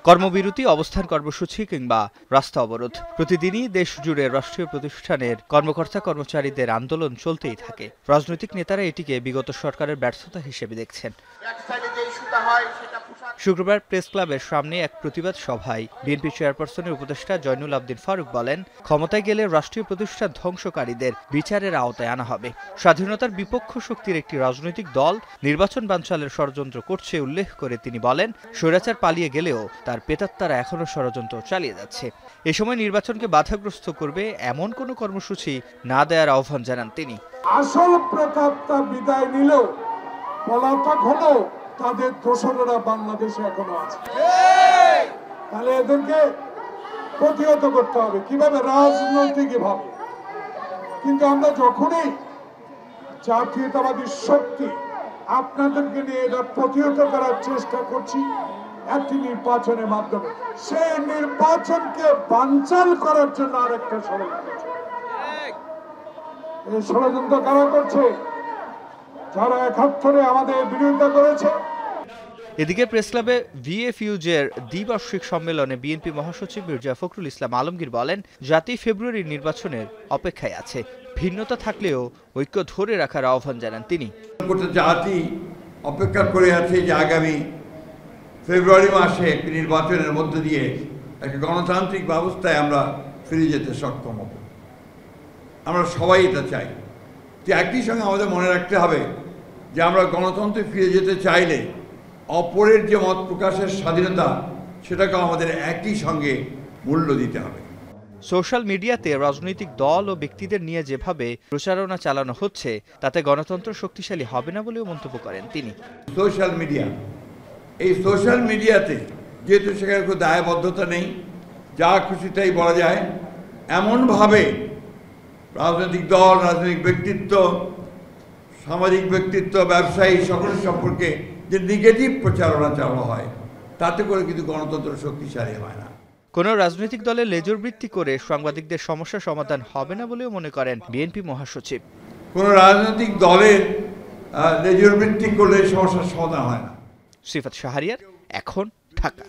কর্মবিরতি, অবস্থান কর্মসূচি কিংবা রাস্তা অবরোধ, প্রতিদিনই দেশ জুড়ে রাষ্ট্রীয় প্রতিষ্ঠানের কর্মকর্তা কর্মচারীদের আন্দোলন চলতেই থাকে। রাজনৈতিক নেতারা এটিকে বিগত সরকারের ব্যর্থতা হিসেবে দেখছেন। শুক্রবার প্রেস ক্লাবের সামনে এক প্রতিবাদ সভায় বিএনপি চেয়ারপারসনের উপদেষ্টা জয়নুল আবদিন ফারুক বলেন, ক্ষমতায় গেলে রাষ্ট্রীয় প্রতিষ্ঠান ধ্বংসকারীদের বিচারের আওতায় আনা হবে। স্বাধীনতার বিপক্ষ শক্তির একটি রাজনৈতিক দল নির্বাচন বানচালের ষড়যন্ত্র করছে উল্লেখ করে তিনি বলেন, স্বৈরাচার পালিয়ে গেলেও তার পেতাত্তারা এখনো ষড়যন্ত্র চালিয়ে যাচ্ছে। এ সময় নির্বাচনকে বাধাগ্রস্ত করবে এমন কোনো কর্মসূচি না দেওয়ার আহ্বান জানান তিনি। আসল প্রেতাত্মা বিদায় নিলেও পলাতক হলো তাদের দোসরেরা বাংলাদেশে এখনো আছে। তাহলে এদেরকে প্রতিহত করতে হবে কিভাবে? রাজনৈতিক ভাবে। কিন্তু আমরা যখনই জাতীয়তাবাদী শক্তি আপনাদেরকে নিয়ে এটা প্রতিহত করার চেষ্টা করছি একটি নির্বাচনের মাধ্যমে, সেই নির্বাচনকে বানচাল করার জন্য আরেকটা ষড়যন্ত্র। এই ষড়যন্ত্র কারা করছে? যারা ৭১ আমাদের বিরোধিতা করেছে। এদিকে প্রেস ক্লাবে ভিএফইউজের দ্বিবার্ষিক সম্মেলনে বিএনপি মহাসচিব মির্জা ফখরুল ইসলাম আলমগীর বলেন, জাতি ফেব্রুয়ারির নির্বাচনের অপেক্ষায় আছে। ভিন্নতা থাকলেও ঐক্য ধরে রাখার আহ্বান জানান তিনি। জাতি অপেক্ষা করে আছে যে আগামী ফেব্রুয়ারি মাসে একটি নির্বাচনের মধ্য দিয়ে একটা গণতান্ত্রিক ব্যবস্থায় আমরা ফিরে যেতে সক্ষম হব। আমরা সবাই এটা চাই। যে একই সঙ্গে আমাদের মনে রাখতে হবে যে আমরা গণতন্ত্রে ফিরে যেতে চাইলে অপরের যে মত প্রকাশের স্বাধীনতা সেটাকে আমাদের একই সঙ্গে মূল্য দিতে হবে। সোশ্যাল মিডিয়াতে রাজনৈতিক দল ও ব্যক্তিদের নিয়ে যেভাবে প্রচারণা চালানো হচ্ছে তাতে গণতন্ত্র শক্তিশালী হবে না বলেও মন্তব্য করেন তিনি। এই সোশ্যাল মিডিয়াতে যেহেতু সেখানে কোনো দায়বদ্ধতা নেই, যা খুশি তাই বলা যায়, এমনভাবে রাজনৈতিক দল, রাজনৈতিক ব্যক্তিত্ব, সামাজিক ব্যক্তিত্ব, ব্যবসায়ী সকলের সম্পর্কে যে নেগেটিভ প্রচারণা চালানো হয় তাতে করে কিন্তু গণতন্ত্র শক্তিশালী হয় না। কোনো রাজনৈতিক দলের লেজুর বৃত্তি করে সাংবাদিকদের সমস্যা সমাধান হবে না বলেও মনে করেন বিএনপি মহাসচিব। কোনো রাজনৈতিক দলের লেজুর বৃত্তি করলে সমস্যার সমাধান হয় না। সিফাত শাহরিয়ার, এখন, ঢাকা।